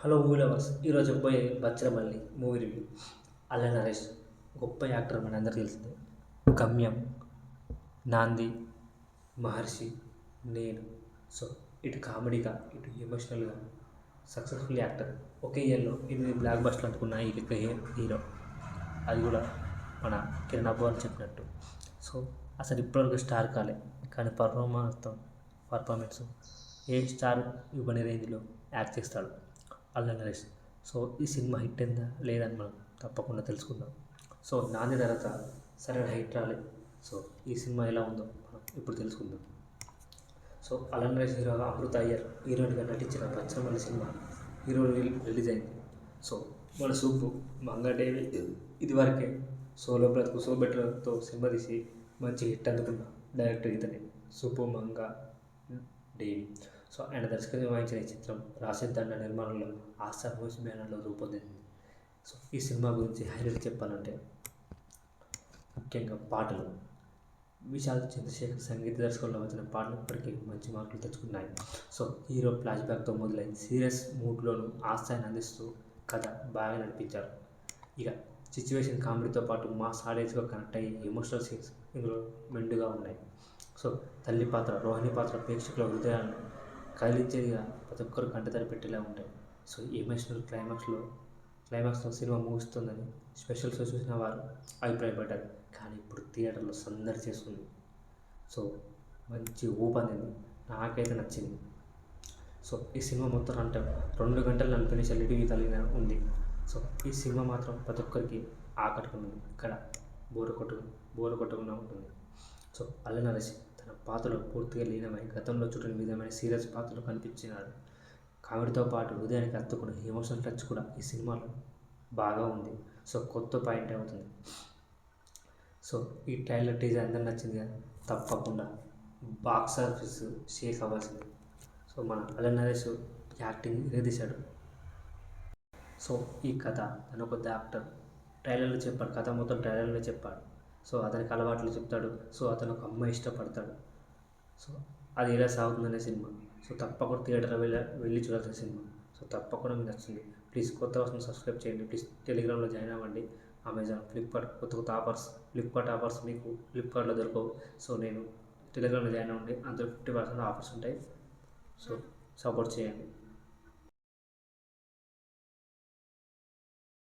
Hello movie lovers, ఈరోజు చెప్పబోయే Bachhala Malli movie review. అల్ల నరేష్ గొప్ప యాక్టర్, మన అందరికీ తెలిసిందే. గమ్యం, నాంది, మహర్షి, నేను. సో ఇటు కామెడీగా, ఇటు ఎమోషనల్గా సక్సెస్ఫుల్ యాక్టర్. ఒకే ఇయర్లో 8 బ్లాక్ బస్టర్లు అందుకున్న ఏకైక హీరో, అది కూడా మన కిరణ్ అబ్బు అని చెప్పినట్టు. సో అసలు ఇప్పటివరకు స్టార్ కాలే, కానీ పర్ఫార్మెన్స్ ఏ స్టార్ ఇవ్వని రేంజ్లో యాక్ట్ చేస్తాడు అల్ల నరేష్. సో ఈ సినిమా హిట్ అయిందా లేదని మనం తప్పకుండా తెలుసుకుందాం. సో నాని తర్వాత సరైన హిట్ రాలేదు. సో ఈ సినిమా ఎలా ఉందో మనం ఇప్పుడు తెలుసుకుందాం. సో అల్ల నరేష్ హీరోగా, అమృత అయ్యర్ హీరోయిన్గా నటించిన బచ్చలమల్లి సినిమా ఈరోజు రిలీజ్ అయింది. సో మన సూపు మంగదేవి ఇదివరకే సోలో బ్రతుకు సో బెటర్తో సినిమా తీసి మంచి హిట్ అందుకున్న డైరెక్టర్ ఇతనే, సూపు మంగ దేవి. సో ఆయన దర్శకత్వం వహించిన ఈ చిత్రం రాశిద్ దండ నిర్మాణంలో ఆస్టార్ మూవీస్ బ్యానర్లో రూపొందింది. సో ఈ సినిమా గురించి హైలైట్ చెప్పాలంటే ముఖ్యంగా పాటలు. విశాల్ చంద్రశేఖర్ సంగీత దర్శకుల్లో వచ్చిన పాటలు ఇప్పటికీ మంచి మార్కులు తెచ్చుకున్నాయి. సో హీరో ఫ్లాష్ బ్యాక్తో మొదలై సీరియస్ మూడ్లోనూ ఆస్థాయిని అందిస్తూ కథ బాగా నడిపించారు. ఇక సిచ్యువేషన్ కామెడీతో పాటు మాస్ ఆడియన్స్గా కనెక్ట్ అయ్యే ఎమోషనల్ సీన్స్ ఇందులో మెండుగా ఉన్నాయి. సో తల్లి పాత్ర, రోహిణి పాత్ర ప్రేక్షకుల హృదయాలను కదిలించేదిగా ప్రతి ఒక్కరు కంటతడి పెట్టేలా ఉంటాయి. సో ఎమోషనల్ క్లైమాక్స్లో సినిమా ముగుస్తుందని స్పెషల్ షో చూసిన వారు అభిప్రాయపడ్డారు. కానీ ఇప్పుడు థియేటర్లో సందడి చేస్తుంది. సో మంచి ఊపందింది, నాకైతే నచ్చింది. సో ఈ సినిమా మొత్తం అంటే 2 గంటలు 40 నిమిషాలు ఇటీవీ కలిగిన ఉంది. సో ఈ సినిమా మాత్రం ప్రతి ఒక్కరికి ఆకట్టుకున్నది, ఇక్కడ బోరు కొట్టకుండా ఉంటుంది. సో అల్ల నరేష్ తన పాత్రలో పూర్తిగా లీనమై గతంలో చూడని విధమైన సీరియస్ పాత్రలో కనిపించినాడు. కామెడీతో పాటు హృదయానికి హత్తుకున్న ఎమోషనల్ టచ్ కూడా ఈ సినిమాలో బాగా ఉంది. సో కొత్త పాయింట్ అవుతుంది. సో ఈ ట్రైలర్ టీజర్ అందరికి నచ్చింది కదా, తప్పకుండా బాక్స్ ఆఫీస్ షేక్ అవ్వాల్సింది. సో మన అల్ల నరేష్ యాక్టింగ్ ఎగదీశాడు. సో ఈ కథ తను ఒక డాక్టర్, ట్రైలర్లో చెప్పాడు, కథ మొత్తం ట్రైలర్లో చెప్పాడు. సో అతనికి అలవాట్లు చెప్తాడు. సో అతను ఒక అమ్మాయి ఇష్టపడతాడు. సో అది ఎలా సాగుతుందనే సినిమా. సో తప్పకుండా థియేటర్ వెళ్ళి చూడాల్సిన సినిమా. సో తప్పకుండా మీకు నచ్చింది. ప్లీజ్ కొత్త వర్షం సబ్స్క్రైబ్ చేయండి. ప్లీజ్ టెలిగ్రామ్లో జాయిన్ అవ్వండి. అమెజాన్, ఫ్లిప్కార్ట్ కొత్త ఆఫర్స్, ఫ్లిప్కార్ట్ ఆఫర్స్ మీకు ఫ్లిప్కార్ట్లో దొరకవు. సో నేను టెలిగ్రామ్లో జాయిన్ అవ్వండి, అందులో 50% ఆఫర్స్ ఉంటాయి. సో సపోర్ట్ చేయండి.